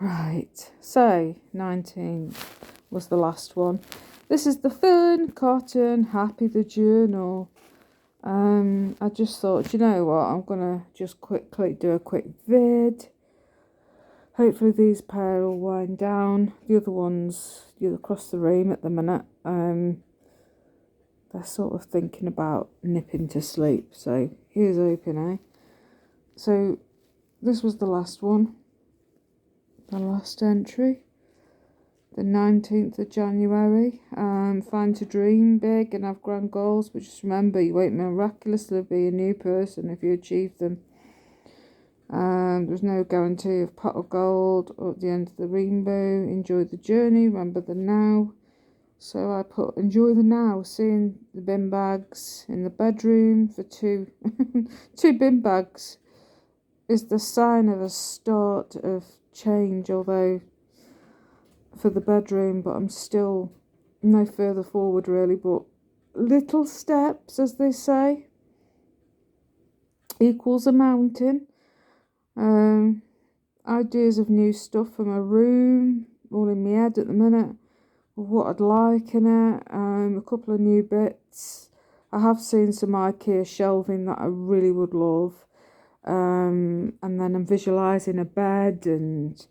Right, so 19th was the last one. This is the fern cotton happy the journal. I just thought, you know what, I'm gonna just quickly do a quick vid. Hopefully these pair will wind down. The other ones, you're across the room at the minute. They're sort of thinking about nipping to sleep. So here's open, eh? So this was the last one. The last entry. The 19th of January. Find to dream big and have grand goals, but just remember you won't miraculously be a new person if you achieve them. There's no guarantee of pot of gold or at the end of the rainbow. Enjoy the journey, remember the now. So I put enjoy the now, seeing the bin bags in the bedroom for two bin bags is the sign of a start of change, although for the bedroom, but I'm still no further forward really, but little steps, as they say, equals a mountain. Ideas of new stuff for my room, all in my head at the minute, of what I'd like in it. A couple of new bits. I have seen some IKEA shelving that I really would love. And then I'm visualising a bed and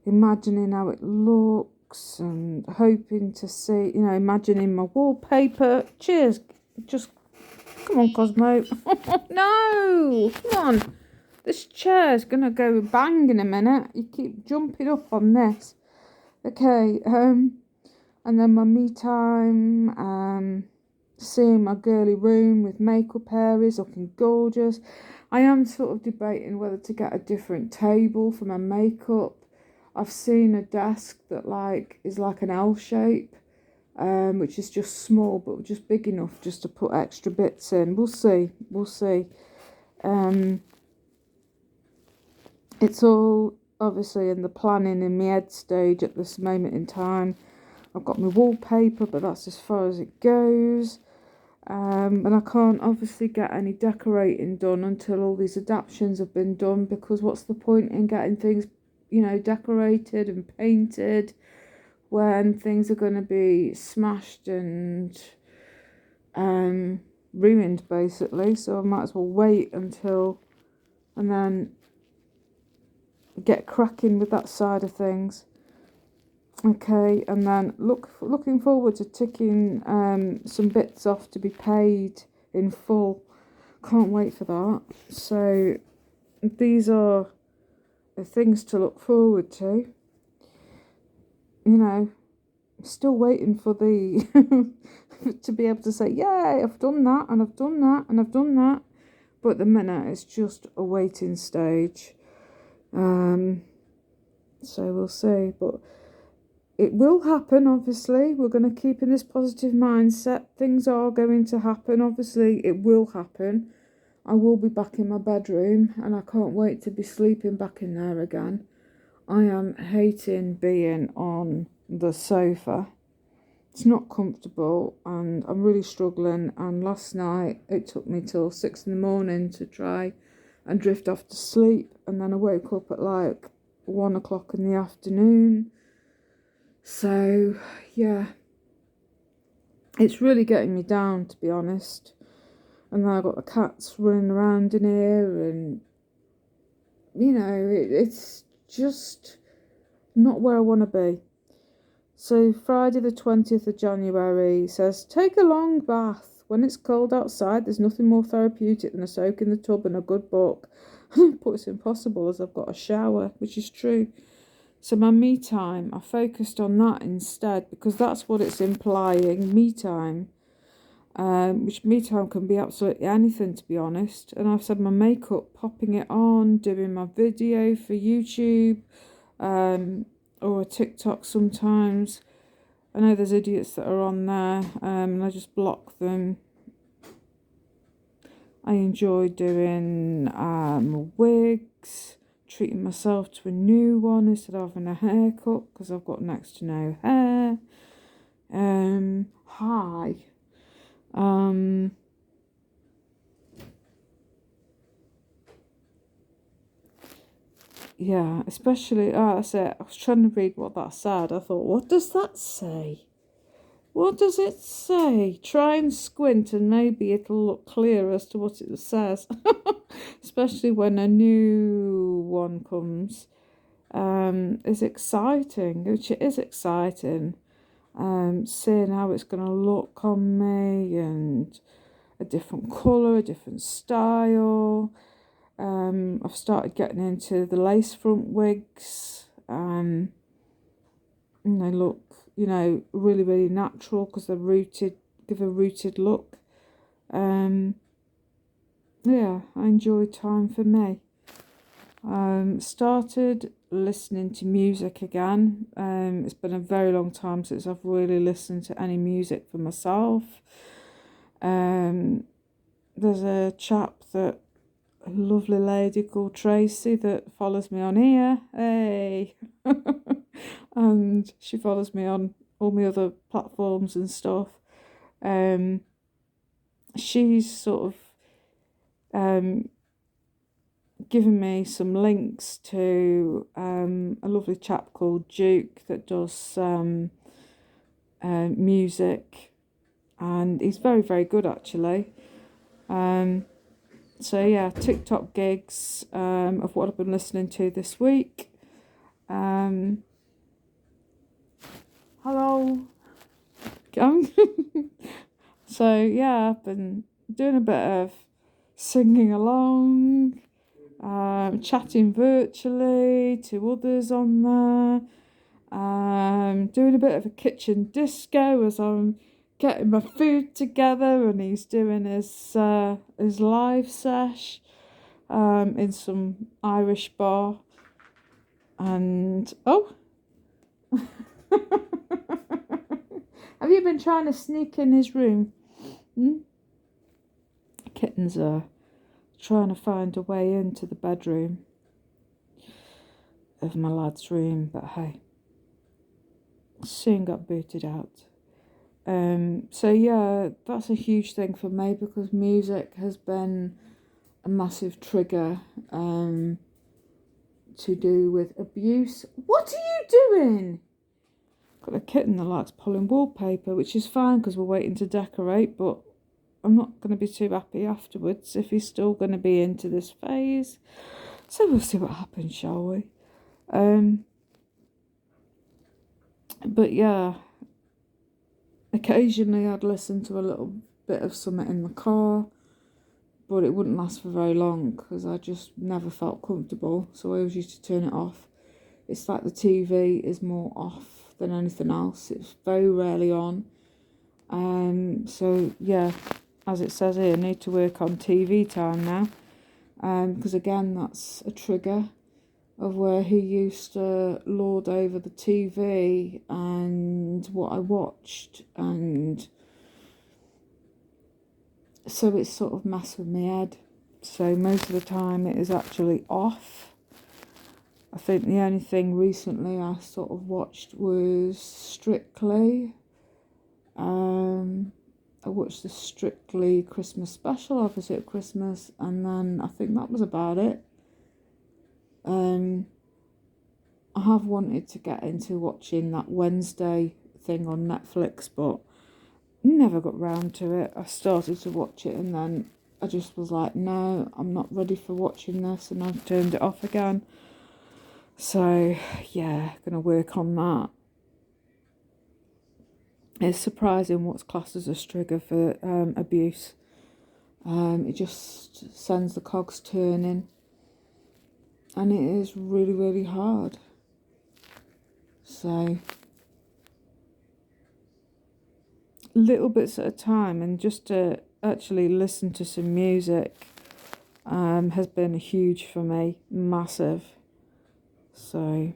imagining how it looks and hoping to see, imagining my wallpaper. Cheers. Just, come on, Cosmo. No, come on. This chair's going to go bang in a minute. You keep jumping up on this. Okay, and then my me time, seeing my girly room with makeup areas looking gorgeous. I am sort of debating whether to get a different table for my makeup. I've seen a desk that is like an L shape, which is just small but just big enough just to put extra bits in. We'll see. It's all obviously in the planning in my head stage at this moment in time. I've got my wallpaper, but that's as far as it goes. And I can't obviously get any decorating done until all these adaptations have been done, because what's the point in getting things, decorated and painted when things are going to be smashed and ruined, basically. So I might as well wait until, and then get cracking with that side of things. Okay, and then looking forward to ticking some bits off to be paid in full. Can't wait for that. So these are the things to look forward to. Still waiting for the to be able to say, yay, I've done that and I've done that and I've done that. But at the minute it's just a waiting stage. So we'll see, but it will happen. Obviously, we're going to keep in this positive mindset. Things are going to happen. Obviously, it will happen. I will be back in my bedroom, and I can't wait to be sleeping back in there again. I am hating being on the sofa. It's not comfortable, and I'm really struggling. And last night, it took me till 6 a.m. to try and drift off to sleep, and then I woke up at 1 o'clock in the afternoon. So yeah, it's really getting me down, to be honest. And then I got the cats running around in here, and it's just not where I want to be. So Friday the 20th of January says, take a long bath. When it's cold outside, there's nothing more therapeutic than a soak in the tub and a good book. But it's impossible as I've got a shower, which is true. So my me time, I focused on that instead, because that's what it's implying, me time. Which me time can be absolutely anything, to be honest. And I've said my makeup, popping it on, doing my video for YouTube, or a TikTok sometimes. I know there's idiots that are on there, and I just block them. I enjoy doing wigs, treating myself to a new one instead of having a haircut, because I've got next to no hair. Hi. yeah, especially, I was trying to read what that said. I thought, what does that say? What does it say? Try and squint and maybe it'll look clear as to what it says. Especially when a new one comes. Is exciting, which it is exciting. Seeing how it's going to look on me and a different colour, a different style. I've started getting into the lace front wigs. And they look, really, really natural because they're rooted, give a rooted look. Yeah, I enjoy time for me. Started listening to music again. It's been a very long time since I've really listened to any music for myself. There's a lovely lady called Tracy that follows me on here. Hey! And she follows me on all my other platforms and stuff. She's sort of given me some links to a lovely chap called Duke that does music, and he's very, very good actually. So yeah, TikTok gigs of what I've been listening to this week. Hello. So yeah, I've been doing a bit of singing along, chatting virtually to others on there, doing a bit of a kitchen disco as I'm getting my food together, and he's doing his live sesh in some Irish bar. And have you been trying to sneak in his room? Kittens are trying to find a way into the bedroom of my lad's room, but hey, soon got booted out. So yeah, that's a huge thing for me because music has been a massive trigger to do with abuse. What are you doing? Got a kitten that likes pulling wallpaper, which is fine because we're waiting to decorate, but I'm not going to be too happy afterwards if he's still going to be into this phase. So we'll see what happens, shall we? But yeah, occasionally I'd listen to a little bit of something in the car, but it wouldn't last for very long because I just never felt comfortable, so I always used to turn it off. It's like the TV is more off than anything else. It's very rarely on. So yeah, as it says here, I need to work on TV time now, because again, that's a trigger of where he used to lord over the TV and what I watched, and so it's sort of messed with my head. So most of the time it is actually off. I think the only thing recently I sort of watched was Strictly. I watched the Strictly Christmas special, obviously at Christmas, and then I think that was about it. I have wanted to get into watching that Wednesday thing on Netflix, but never got round to it. I started to watch it and then I just was like, no, I'm not ready for watching this, and I've turned it off again. So yeah, gonna work on that. It's surprising what's classed as a trigger for abuse. It just sends the cogs turning, and it is really, really hard. So little bits at a time, and just to actually listen to some music has been huge for me, massive. So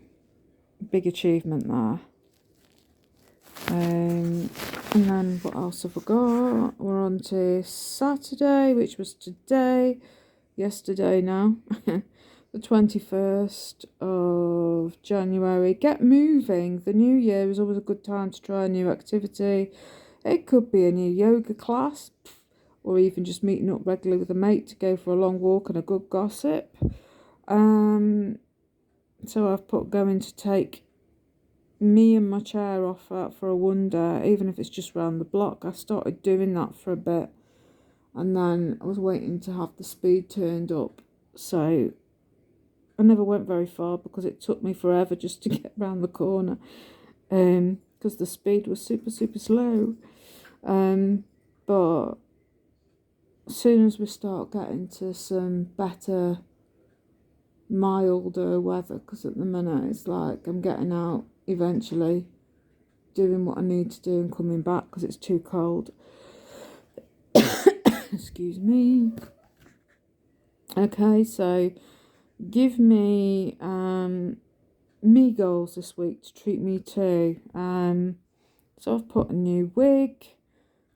big achievement there. And then what else have I got? We're on to Saturday, which was yesterday now, the 21st of January. Get moving. The new year is always a good time to try a new activity. It could be a new yoga class, or even just meeting up regularly with a mate to go for a long walk and a good gossip. So I've put going to take me and my chair off out for a wander, even if it's just round the block. I started doing that for a bit, and then I was waiting to have the speed turned up, so I never went very far because it took me forever just to get round the corner, because the speed was super slow. But as soon as we start getting to some better, milder weather, because at the minute it's like I'm getting out eventually, doing what I need to do and coming back because it's too cold. Excuse me. Okay, so give me me goals this week to treat me to. So I've put a new wig.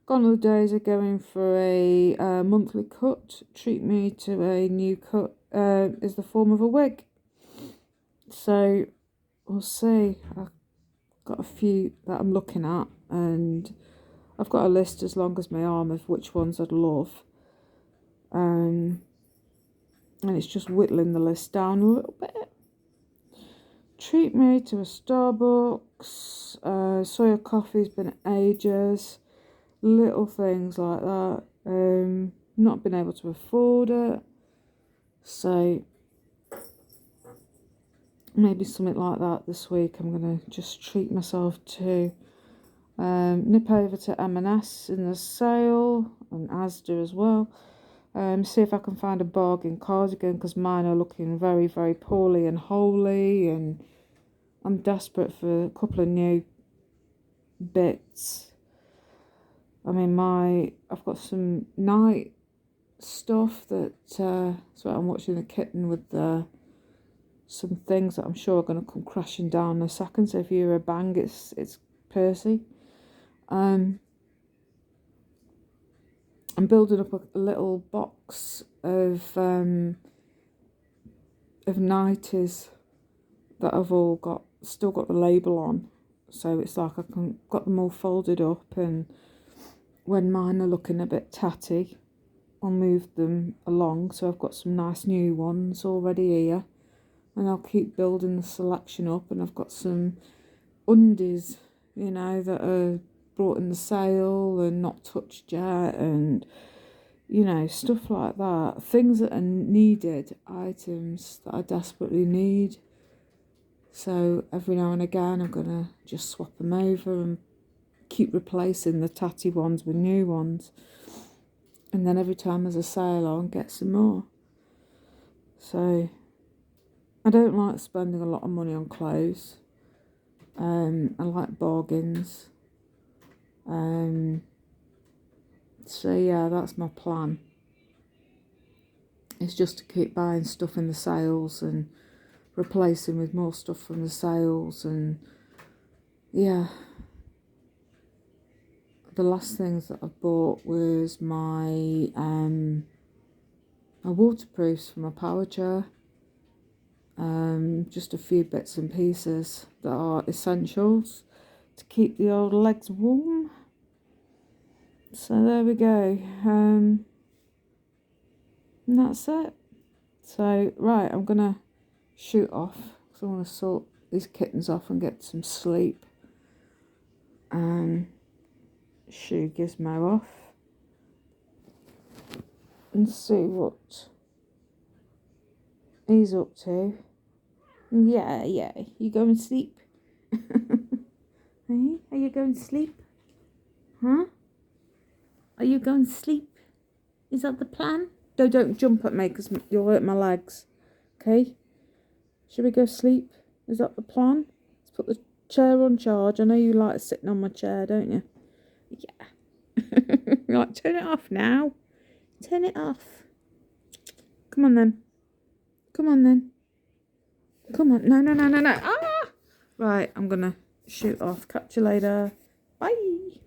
Gone are the days of going for a monthly cut. Treat me to a new cut is the form of a wig. So we'll see. I've got a few that I'm looking at, and I've got a list as long as my arm of which ones I'd love. And it's just whittling the list down a little bit. Treat me to a Starbucks. Soya coffee's been ages. Little things like that. Not been able to afford it. So maybe something like that this week. I'm going to just treat myself to. Nip over to M&S in the sale, and Asda as well. See if I can find a bargain cardigan, because mine are looking very poorly and holey, and I'm desperate for a couple of new bits. I mean, I've got some night stuff that so I'm watching the kitten with some things that I'm sure are going to come crashing down in a second. So if you hear a bang, it's Percy. I'm building up a little box of nighties that I've still got the label on. So it's like got them all folded up, and when mine are looking a bit tatty, I'll move them along. So I've got some nice new ones already here, and I'll keep building the selection up. And I've got some undies, that are brought in the sale and not touched yet, and stuff like that. Things that are needed, items that I desperately need. So every now and again I'm gonna just swap them over and keep replacing the tatty ones with new ones, and then every time there's a sale on, get some more. So I don't like spending a lot of money on clothes. I like bargains. So yeah, that's my plan. It's just to keep buying stuff in the sales and replacing with more stuff from the sales. And yeah, the last things that I bought was my waterproofs for my power chair. Just a few bits and pieces that are essentials to keep the old legs warm. So there we go. And that's it. So right, I'm gonna shoot off because I want to sort these kittens off and get some sleep. Shoo Gizmo off and see what he's up to. Yeah, you going to sleep? Hey, are you going to sleep? Huh? Are you going to sleep? Is that the plan? No, don't jump at me because you'll hurt my legs. Okay? Should we go sleep? Is that the plan? Let's put the chair on charge. I know you like sitting on my chair, don't you? Yeah. You're like, turn it off now. Turn it off. Come on then. Come on then. Come on. No. Ah! Right, I'm going to shoot off. Catch you later. Bye.